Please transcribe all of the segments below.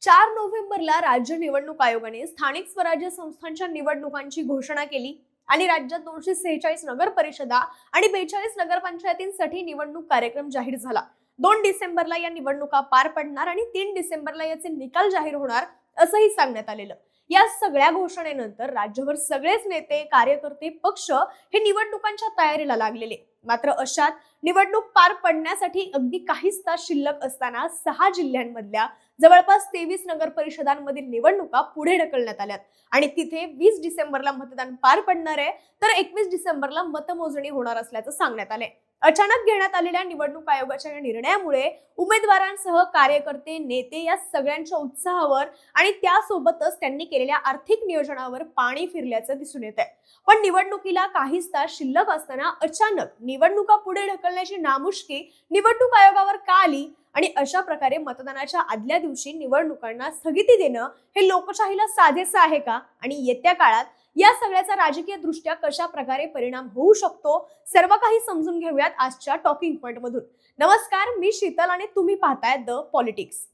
4 नोव्हेंबरला राज्य निवडणूक आयोगाने स्थानिक स्वराज्य संस्थांच्या निवडणुकांची घोषणा केली आणि राज्यात 246 नगर परिषदा आणि 42 नगरपंचायतींसाठी निवडणूक कार्यक्रम जाहीर झाला। 2 डिसेंबरला या निवडणुका पार पडणार आणि 3 डिसेंबरला याचे निकाल जाहीर होणार असंही सांगण्यात आलेलं। या सगळ्या घोषणेनंतर राज्यभर सगळेच नेते, कार्यकर्ते, पक्ष हे निवडणुकांच्या तयारीला लागलेले। मात्र अशात निवडणूक पार पडण्यासाठी अगदी काहीच तास शिल्लक असताना 6 जिल्ह्यांमधल्या जवळपास 23 नगर परिषदांमधील निवडणुका पुढे ढकलण्यात आल्यात आणि तिथे 20 डिसेंबरला मतदान पार पडणार आहे, तर 21 डिसेंबरला मतमोजणी होणार असल्याचं सांगण्यात आलंय। अचानक घेण्यात आलेल्या निवडणूक आयोगाच्या या निर्णयामुळे उमेदवारांसह कार्यकर्ते, नेते या सगळ्यांच्या उत्साहावर आणि त्यासोबतच त्यांनी केलेल्या आर्थिक नियोजनावर पाणी फिरल्याचं दिसून येत आहे। पण निवडणुकीला काहीच तास शिल्लक असताना अचानक निवडणुका पुढे ढकलण्याची नामुष्की निवडणूक आयोगावर का आली आणि अशा प्रकारे मतदानाच्या आदल्या दिवशी निवडणुकांना स्थगिती देणं हे लोकशाहीला साधेसं आहे का आणि येत्या काळात या सगळ्याचा राजकीय दृष्ट्या कशा प्रकारे परिणाम होऊ शकतो, सर्व काही समजून घेऊयात आजच्या टॉकिंग पॉइंट मधून। नमस्कार, मी शीतल आणि तुम्ही पाहताय द पॉलिटिक्स।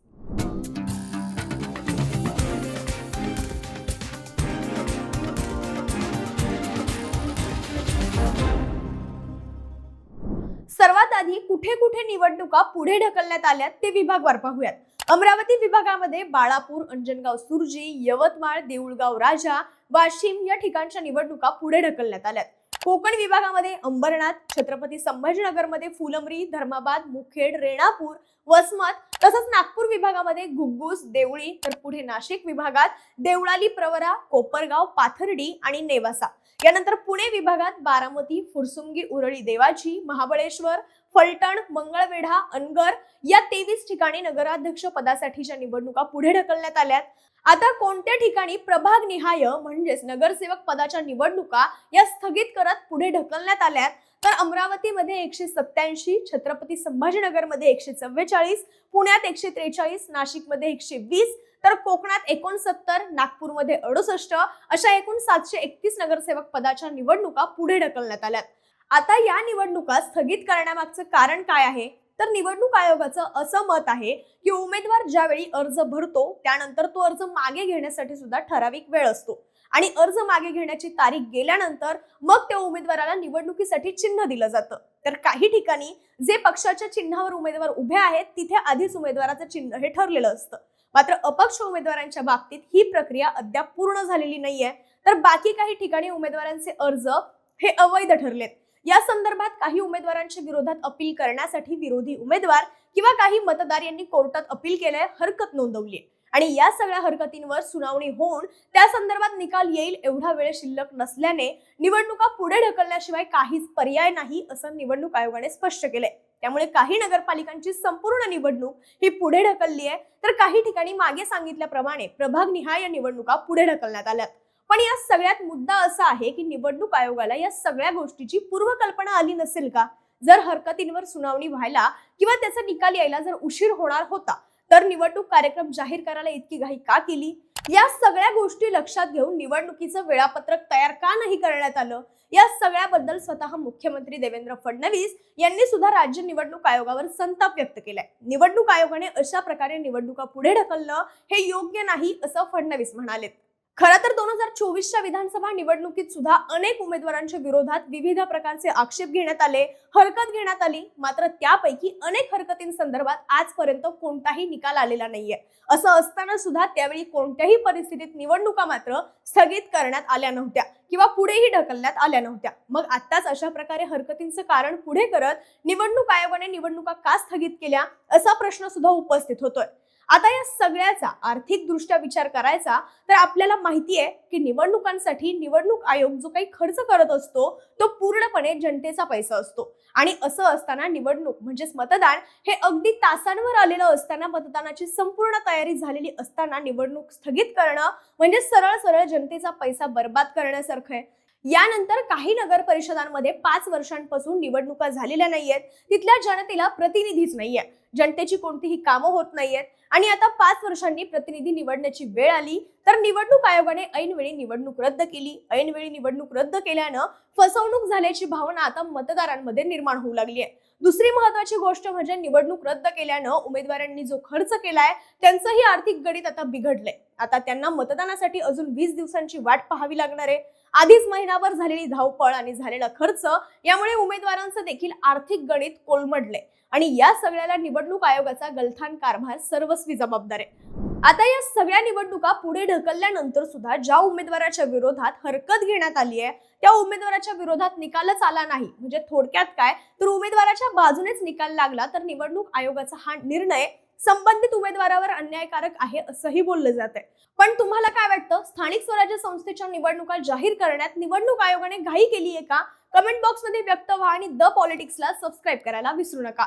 सर्वात आधी कुठे कुठे निवडणुका पुढे ढकलण्यात आल्यात ते विभागवार पाहूयात। अमरावती विभागामध्ये बाळापूर, अंजनगाव, सुरजी, यवतमाळ, देऊळगाव राजा, वाशिम या ठिकाणच्या निवडणुका पुढे ढकलण्यात आल्यात। कोकण विभागामध्ये अंबरनाथ, छत्रपती संभाजीनगरमध्ये फुलंब्री, धर्माबाद, मुखेड, रेणापूर, वसमत, तसंच नागपूर विभागामध्ये घुग्गुस, देवळी, तर पुढे नाशिक विभागात देवळाली, प्रवरा, कोपरगाव, पाथर्डी आणि नेवासा। यानंतर पुणे विभागात बारामती, फुरसुंगी, उरळी देवाची, महाबळेश्वर, फलटण, मंगळवेढा, अनगर या 23 ठिकाणी नगराध्यक्ष पदासाठीच्या निवडणुका पुढे ढकलण्यात आल्यात। आता कोणत्या ठिकाणी प्रभाग निहाय म्हणजेच नगरसेवक पदाच्या निवडणुका या स्थगित करत पुढे ढकलण्यात आल्यात, तर अमरावतीमध्ये 187, छत्रपती संभाजीनगरमध्ये 144, पुण्यात 143, नाशिकमध्ये 120, तर कोकणात 69, नागपूरमध्ये 68 अशा एकूण 731 नगरसेवक पदाच्या निवडणुका पुढे ढकलण्यात आल्यात। आता या निवडणुका स्थगित करण्यामागचं कारण काय आहे, तर निवडणूक आयोगाचं असं मत आहे की उमेदवार ज्यावेळी अर्ज भरतो त्यानंतर तो अर्ज मागे घेण्यासाठी सुद्धा ठराविक वेळ असतो आणि अर्ज मागे घेण्याची तारीख गेल्यानंतर मग त्या उमेदवाराला निवडणुकीसाठी चिन्ह दिलं जातं। तर काही ठिकाणी जे पक्षाच्या चिन्हावर उमेदवार उभे आहेत तिथे आधीच उमेदवाराचं चिन्ह हे ठरलेलं असतं। मात्र अपक्ष उमेदवारांच्या बाबतीत ही प्रक्रिया अद्याप पूर्ण झालेली नाहीये, तर बाकी काही ठिकाणी उमेदवारांचे अर्ज हे अवैध ठरलेत। या संदर्भात काही उमेदवारांच्या विरोधात अपील करण्यासाठी विरोधी उमेदवार किंवा काही मतदार यांनी कोर्टात अपील केलंय, हरकत नोंदवली आणि या सगळ्या हरकतींवर सुनावणी होऊन त्या संदर्भात निकाल येईल एवढा वेळ शिल्लक नसल्याने निवडणुका पुढे ढकलण्याशिवाय काहीच पर्याय नाही असं निवडणूक आयोगाने स्पष्ट केलंय। त्यामुळे काही नगरपालिकांची संपूर्ण निवडणूक ही पुढे ढकलली आहे, तर काही ठिकाणी मागे सांगितल्याप्रमाणे प्रभाग निहाय निवडणुका पुढे ढकलण्यात आल्यात। पण या सगळ्यात मुद्दा असा आहे की निवडणूक आयोगाला या सगळ्या गोष्टीची पूर्वकल्पना आली नसेल का? जर हरकतींवर सुनावणी व्हायला किंवा त्याचा निकाल यायला जर उशीर होणार होता तर निवडणूक कार्यक्रम जाहीर करायला इतकी घाई का केली? या सगळ्या गोष्टी लक्षात घेऊन निवडणुकीचं वेळापत्रक तयार का नाही करण्यात आलं? या सगळ्याबद्दल स्वतः मुख्यमंत्री देवेंद्र फडणवीस यांनी सुद्धा राज्य निवडणूक आयोगावर संताप व्यक्त केलाय। निवडणूक आयोगाने अशा प्रकारे निवडणुका पुढे ढकलणं हे योग्य नाही असं फडणवीस म्हणाले। खरं तर 2024च्या विधानसभा निवडणुकीत सुद्धा अनेक उमेदवारांच्या विरोधात विविध प्रकारचे आक्षेप घेण्यात आले, हरकत घेण्यात आली, मात्र त्यापैकी अनेक हरकतींसंदर्भात आजपर्यंत कोणताही निकाल आलेला नाहीये। असं असताना सुद्धा त्यावेळी कोणत्याही परिस्थितीत निवडणुका मात्र स्थगित करण्यात आल्या नव्हत्या किंवा पुढेही ढकलण्यात आल्या नव्हत्या। मग आताच अशा प्रकारे हरकतींचं कारण पुढे करत निवडणूक आयोगाने निवडणुका का स्थगित केल्या असा प्रश्न सुद्धा उपस्थित होतोय। आता या सगळ्याचा आर्थिक दृष्ट्या विचार करायचा तर आपल्याला माहिती आहे की निवडणुकांसाठी निवडणूक आयोग जो काही खर्च करत असतो तो पूर्णपणे जनतेचा पैसा असतो आणि असं असताना निवडणूक म्हणजेच मतदान हे अगदी तासांवर आलेलं असताना, मतदानाची संपूर्ण तयारी झालेली असताना निवडणूक स्थगित करणं म्हणजे सरळ सरळ जनतेचा पैसा बर्बाद करण्यासारखं आहे। यानंतर काही नगर परिषदांमध्ये 5 वर्षांपासून निवडणुका झालेल्या नाहीयेत, तिथल्या जनतेला प्रतिनिधीच नाहीये। जनतेची कोणतीही कामं होत नाहीयेत आणि आता 5 वर्षांनी प्रतिनिधी निवडण्याची वेळ आली तर निवडणूक आयोगाने ऐनवेळी निवडणूक रद्द केली. ऐनवेळी निवडणूक रद्द केल्यानं फसवणूक झाल्याची भावना आता मतदारांमध्ये निर्माण होऊ लागली आहे. दुसरी महत्त्वाची गोष्ट म्हणजे निवडणूक रद्द केल्यानं उमेदवारांनी जो खर्च केलाय त्यांचंही आर्थिक गणित आता बिघडलंय. आता त्यांना मतदानासाठी अजून 20 दिवसांची वाट पाहावी लागणार आहे. आधीच महिनाभर झालेली धावपळ आणि झालेला खर्च यामुळे उमेदवारांचं देखील आर्थिक गणित कोलमडलंय आणि या सगळ्याला निवडणूक आयोगाचा गलथान कारभार सर्वस्वी जबाबदार आहे. आता या सगळ्या निवडणुका पुढे ढकलल्यानंतर सुद्धा ज्या उमेदवाराच्या विरोधात हरकत घेण्यात आली आहे त्या उमेदवाराच्या विरोधात निकालच आला नाही. म्हणजे थोडक्यात काय तर उमेदवाराच्या बाजूनेच निकाल लागला तर निवडणूक आयोगाचा हा निर्णय संबंधित उमेदवारावर अन्यायकारक आहे असंही बोललं जातंय. पण तुम्हाला काय वाटतं, स्थानिक स्वराज्य संस्थेच्या निवडणुका जाहीर करण्यात निवडणूक आयोगाने घाई केली आहे का? कमेंट बॉक्स मध्ये व्यक्त व्हा आणि द पॉलिटिक्सला सबस्क्राईब करायला विसरू नका.